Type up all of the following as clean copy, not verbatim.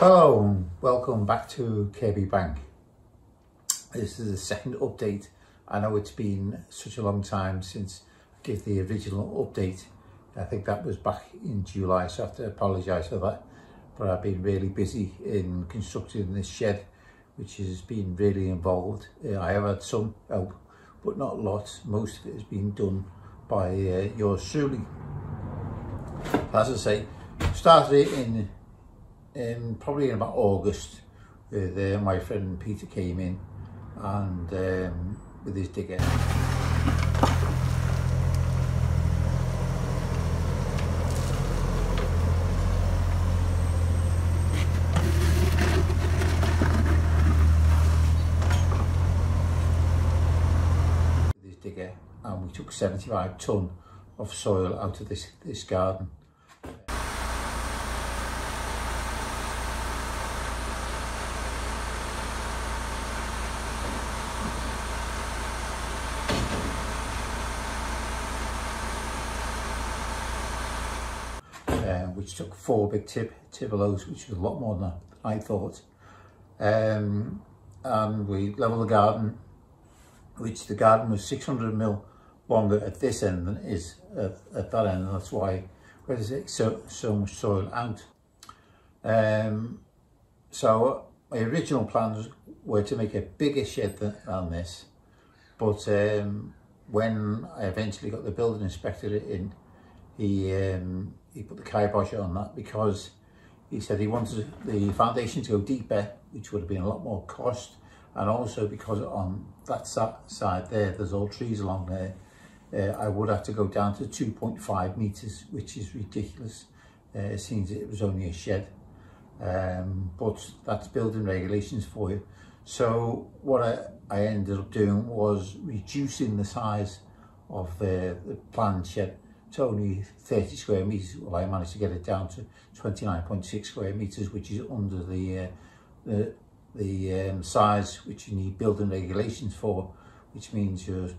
Hello and welcome back to Kirkby Bank. This is the second update. I know it's been such a long time since I gave the original update. I think that was back in July, so I have to apologise for that. But I've been really busy in constructing this shed, which has been really involved. I have had some help, but not lots. Most of it has been done by yours truly. As I say, started it probably in about August with my friend Peter came in and with his digger. And we took 75 tonne of soil out of this garden. Which took 4 big tibolos, which was a lot more than I thought. And we levelled the garden, which the garden was 600 mil longer at this end than it is at that end, and that's why we had to take so much soil out. So my original plans were to make a bigger shed than this, but when I eventually got the building inspector in, he put the kibosh on that because he said he wanted the foundation to go deeper, which would have been a lot more cost, and also because on that side there's all trees along there, I would have to go down to 2.5 metres, which is ridiculous. It seems it was only a shed, but that's building regulations for you. So what I ended up doing was reducing the size of the planned shed to only 30 square metres. Well, I managed to get it down to 29.6 square metres, which is under the size which you need building regulations for, which means you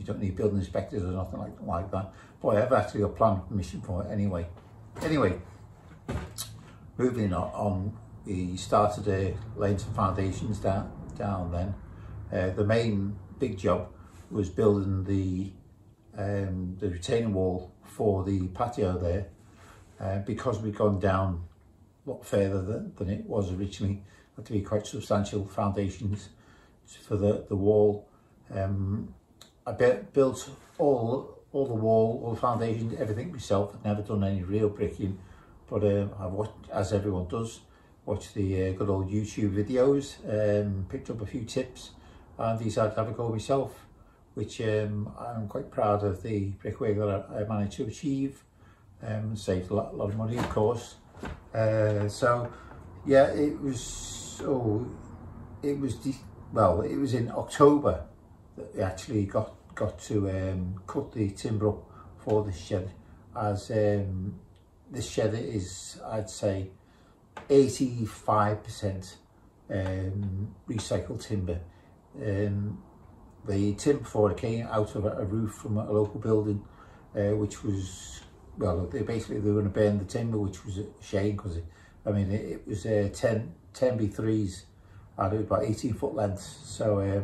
don't need building inspectors or nothing like that. But I have actually got planning permission for it anyway. Anyway, moving on, we started laying some foundations down then. The main big job was building the retaining wall for the patio there, because we'd gone down a lot further than it was originally. Had to be quite substantial foundations for the wall. I built all the wall, all the foundations, everything myself. I'd never done any real bricking, but I watched, as everyone does, watched the good old YouTube videos, picked up a few tips, and decided to have a go myself, which I'm quite proud of the brickwork that I managed to achieve. Saved a lot of money, of course. So yeah, it was in October that we actually got to cut the timber up for the shed, as this shed is, I'd say, 85% recycled timber. The timber before it came out of a roof from a local building, which was, well, they were going to burn the timber, which was a shame because it was 10 by3s and it was about 18-foot lengths. So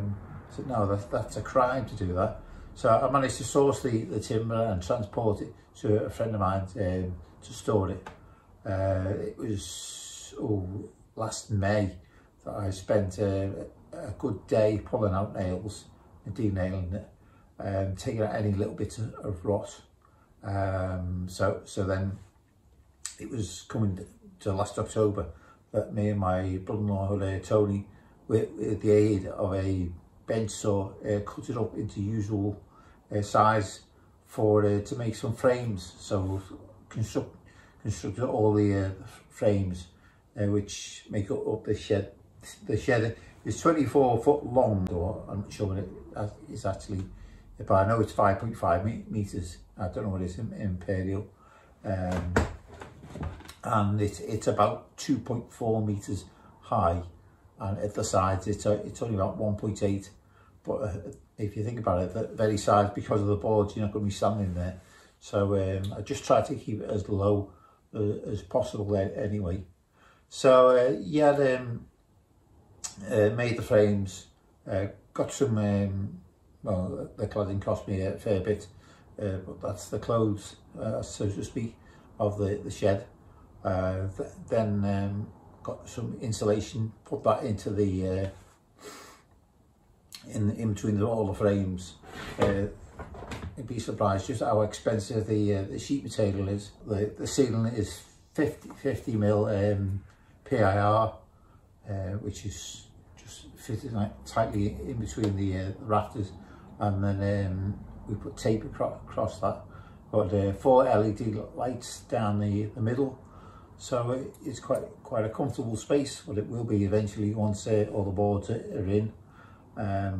so no, that's a crime to do that. So I managed to source the timber and transport it to a friend of mine to store it. It was last May that I spent a good day pulling out nails and denailing it, taking out any little bits of rot. So then it was coming to last October that me and my brother-in-law Tony, with the aid of a bench saw, cut it up into usual size for to make some frames. So constructed all the frames which make up the shed. The shed is 24 foot long, or I'm not sure what it is actually, but I know it's 5.5 metres. I don't know what it is in imperial. And it's about 2.4 metres high, and at the sides it's only about 1.8. But if you think about it, the very size, because of the boards, you're not going to be standing there. So I just try to keep it as low as possible there anyway. So yeah, made the frames, got some, well, the cladding cost me a fair bit, but that's the clothes, so to speak, of the shed. Then got some insulation, put that into the in between all the frames. You'd be surprised just how expensive the sheet material is. The ceiling is 50 mil PIR, which is just fitted tightly in between the rafters, and then we put tape across that. Got 4 LED lights down the middle, so it's quite a comfortable space. But it will be eventually once all the boards are in. I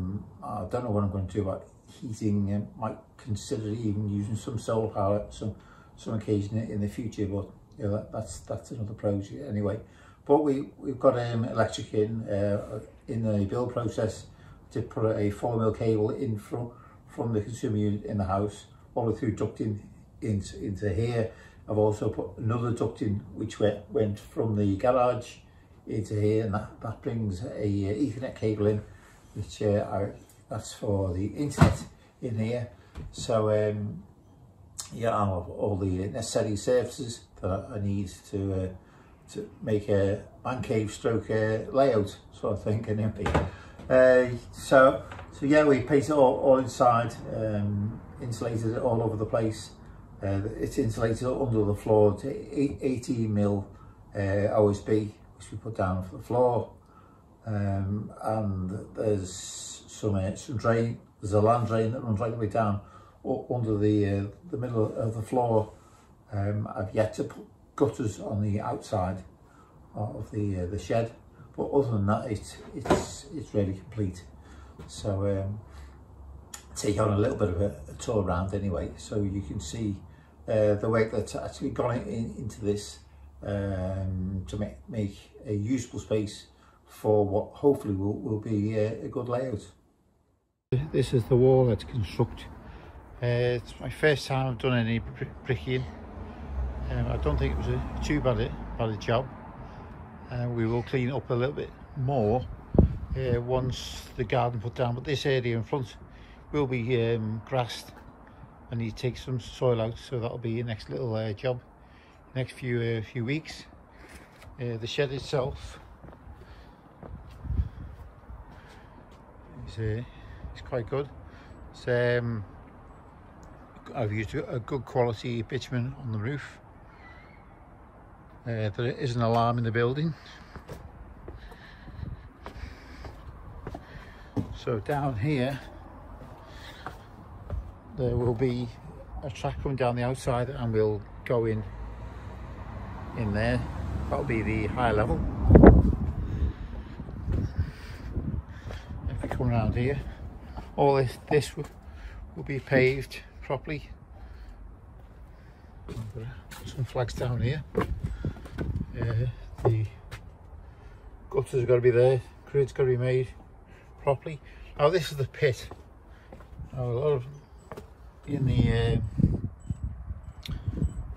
don't know what I'm going to do about heating. Might consider even using some solar power at some occasion in the future, but you know, that's another project anyway. But we've got electric in the build process to put a 4mm cable in from the consumer unit in the house all the way through ducting into here. I've also put another ducting which went from the garage into here, and that brings a Ethernet cable in, which that's for the internet in here. So yeah, I have all the necessary services that I need to make a man cave stroke layout sort of thing, anyway. So yeah, we painted all inside, insulated it all over the place. It's insulated under the floor to 18 mil OSB, which we put down for the floor. And there's some drain. There's a land drain that runs right the way down under the middle of the floor. I've yet to put gutters on the outside of the shed, but other than that, it's really complete. So take on a little bit of a tour around anyway, so you can see the work that's actually gone into this to make a usable space for what hopefully will be a good layout. This is the wall that's construct. It's my first time I've done any bricking. I don't think it was too bad a job. We will clean it up a little bit more once the garden put down, but this area in front will be grassed. I need to take some soil out, so that'll be the next little job, next few weeks. The shed itself is quite good. It's, I've used a good quality bitumen on the roof. There is an alarm in the building. So down here there will be a track coming down the outside, and we'll go in there. That'll be the high level. If we come around here, all this will be paved properly. Some flags down here. The gutters have got to be there, grid's got to be made properly. Now this is the pit. Now, a lot of in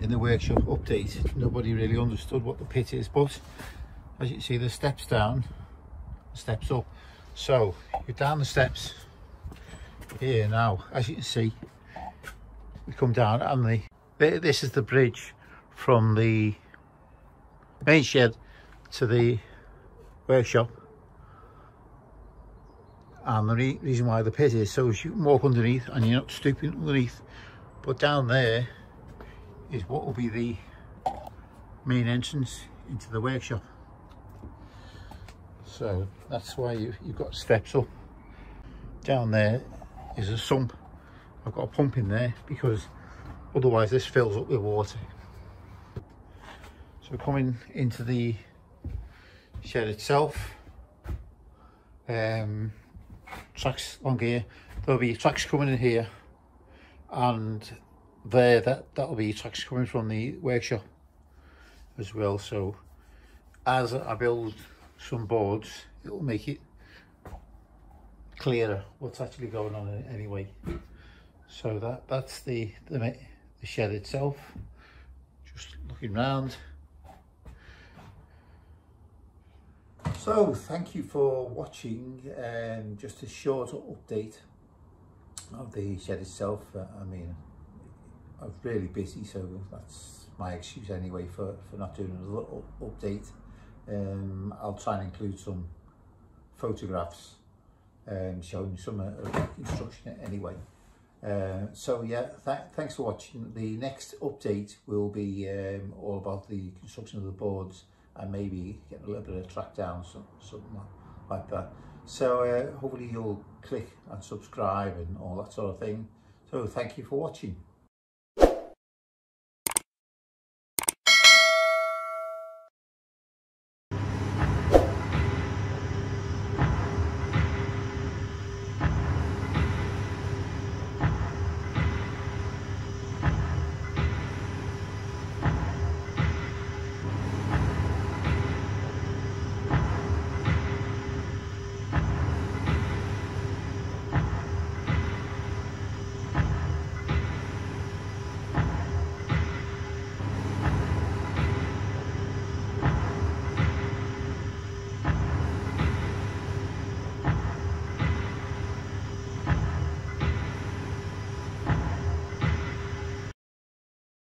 the workshop update, nobody really understood what the pit is, but as you can see, the steps down, the steps up. So you're down the steps here now. As you can see, we come down, and this is the bridge from the main shed to the workshop. And the reason why the pit is so you can walk underneath and you're not stooping underneath. But down there is what will be the main entrance into the workshop. So that's why you've got steps up. Down there is a sump. I've got a pump in there because otherwise this fills up with water. So coming into the shed itself, tracks along here, there'll be tracks coming in here, and that'll be tracks coming from the workshop as well. So as I build some boards, it'll make it clearer what's actually going on anyway. So that's the shed itself. Just looking round, So thank you for watching. Just a short update of the shed itself. I mean, I was really busy, so that's my excuse anyway for not doing another update. I'll try and include some photographs showing some of the construction anyway. So yeah, thanks for watching. The next update will be all about the construction of the boards and maybe getting a little bit of track down, something like that. So hopefully you'll click and subscribe and all that sort of thing. So thank you for watching.